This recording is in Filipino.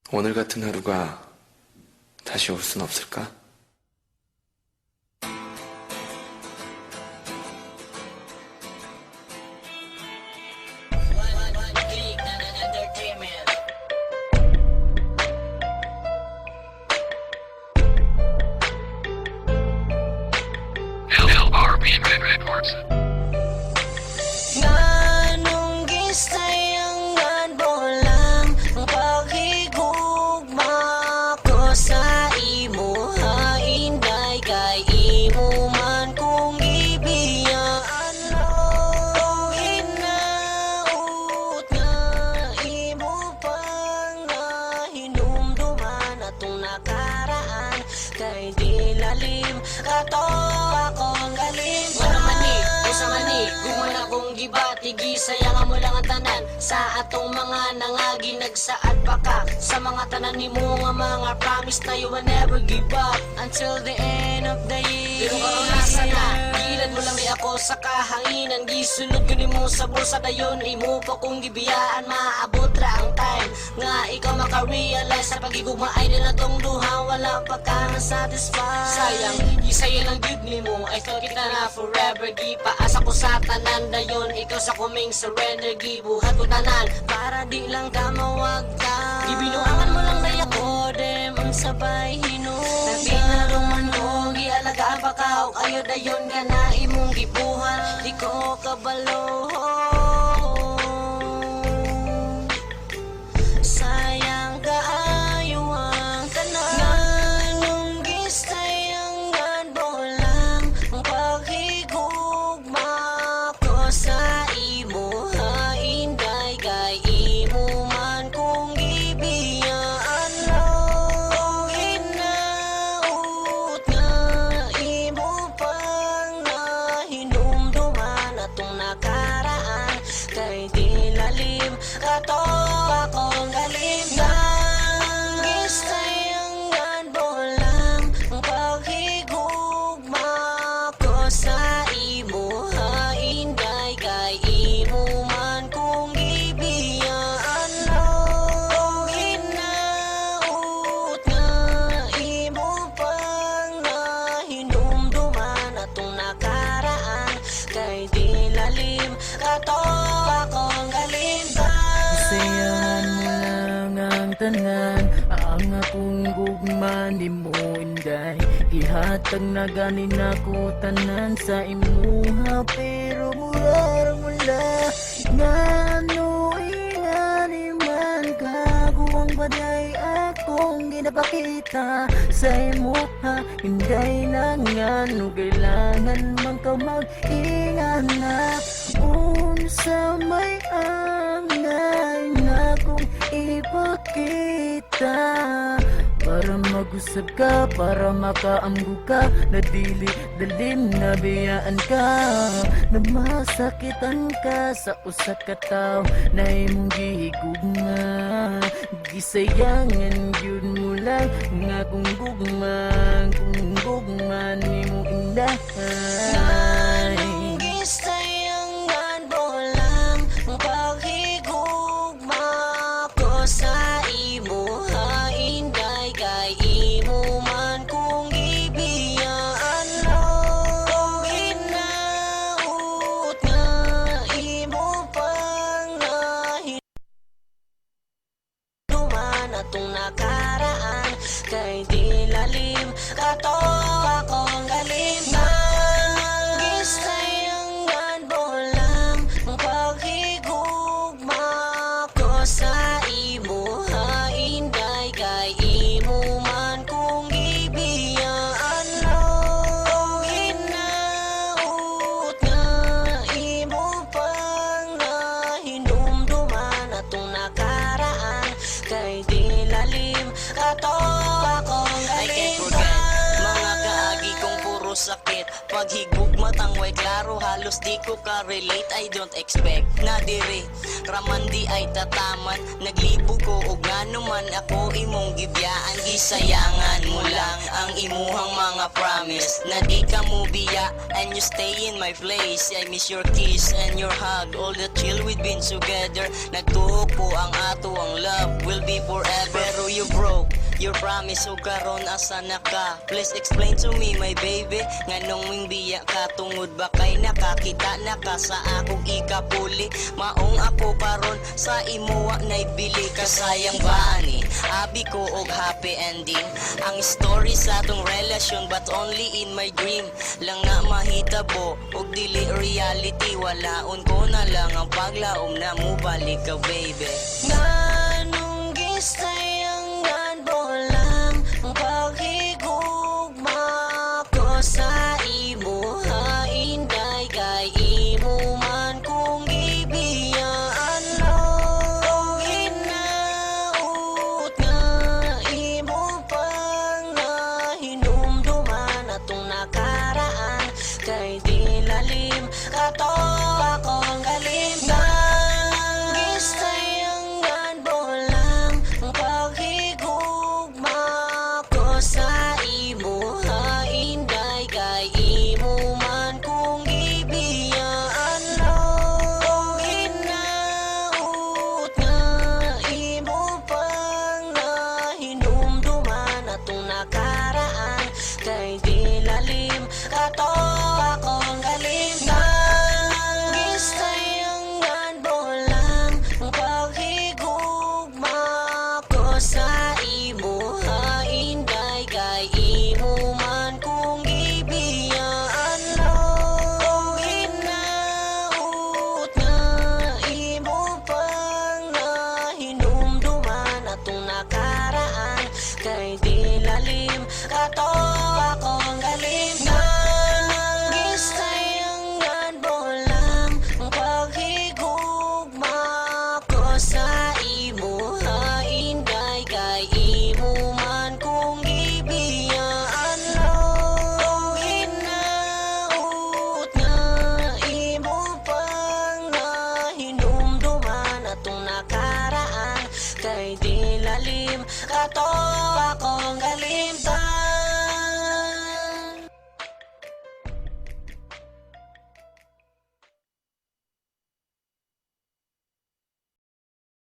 오늘 같은 하루가 다시 올 순 없을까? LRB Records. Nganong gisayangan mo lang ang paghigugma ko sa imo, hainday kay imo man kung ibiyaan mo. Hinaut nga imo pang nahinumduman atong nakaraan, kay di lalim kato akong galing. Gumana kong gibati, gisayang mo lang ang tanan sa atong mga nangagi nagsaad pa ka sa mga tanan ni mo nga mga promise na you will never give up until the end of the year. Pero karon nasa na, gilad mo lang di ako sa kahanginan, gisunod ko ni mo sa bulsa dayon, imo pa kong gibiyaan, maabot ra ang time nga ikaw maka-realize sa pagigugma ay din atong duha, wala pa ka na satisfied. Sayang, gisaya lang gid ni mo, I thought kita na forever, gipaasa ko sa tanan dayon, ikaw sa kuming surrender, gibuhat ko tanan para di lang ka mawagta. Ibinuangan mo lang daya ko, dem ang sabay hinom, nagpinaruman ko, gialagaan pa ka o kayo dayon ka na imong gibuhan, di ko kabalo. Sayang kaayo ang tanan, nganong gisayangan mo lang ang paghigugma ko sa imo, hainday kay imo man kung gibiyaan mo. Hinaut nga imo pang nahinumduman atong nakaraan, kay di lalim kato akong galing. Gisayangan mo lang ang paghigugma ko sa imo, hainday kay imo man kung gibiyaan mo. Hinaut nga imo pang nahinumduman atong nakaraan, kay di lalim kato akong galing. Sayangan mo lang ang tanan, ang akong gugma di mo inday, ihatag na ganin ako tanan sa imuha, pero mura mula ngano ingani man kaguwang baday akong ginapakita sa imuha, inday na ngano kailangan man ka mag-ingan na unsa may angay na kung ipakita, para mag-usap ka, para makaamgo ka, na dili dalim na biyaan ka, na masakitan ka sa usa ka tawo na imong gihigugma. Gisayangan yun mo lang nga kung gugma nimo indahay. Gisayangan mo lang ang paghigugma ko sa imo, hainday kay imo man kung gibiyaan mo. Hinaut nga imo pang nahinumduman atong nakaraan, kay di lalim kato akong galing. Gisayangan mo lang ang paghigugma ko sa imo, hainday kay imo man kung gibiyaan mo. Hinaut nga imo pang nahinumduman atong nakaraan, kay di lalim kato akong galing. Mga kaagi kong puro sakit, paghigugma tangway klaro, halos di ko ka-relate, I don't expect na diri raman di ay tataman, naglibo ko og ngano man ako imong gibiyaan. Gisayangan mo lang ang imuhang mga promise, na di ka mo biya and you stay in my place. I miss your kiss and your hug, all the chill we've been together. Nagtuho ko ang ato ang love will be forever, pero you broke? Your promise o karon asa na ka? Please explain to me my baby. Nganong wing biya ka tungod ba kay nakakita na ka sa akong ikapuli? Maong ako karon sa imuwa naibili ka sayang ba ani? Abi ko og happy ending. Ang story sa tong relasyon but only in my dream lang na mahitabo og dili reality. Walaon ko na lang ang paglaom na mo balik ka baby. Nganong gisayangan mo lang ang paghigugma ko sa imo ha inday kay imo man kung ibiyaan lang o hinaut nga imo pang nahinumduman atong nakaraan kay di lalim kato akong galim gisayangan mo lang ang paghigugma ko sa imo ha inday kay imo man kung ibiyaan lang o hinaut nga imo pang nahinumduman atong nakaraan kay di lalim kato akong galim gisayangan mo lang ang paghigugma ko sa imo ha inday kay imo man kung ibiyaan lang o hinaut nga imo pang nahinumduman atong nakaraan kay di lalim kato akong galim gisayangan mo lang ang paghigugma ko sa imo ha inday kay imo man kung ibiyaan lang o hinaut nga imo pang nahinumduman atong nakaraan kay di lalim kato akong galim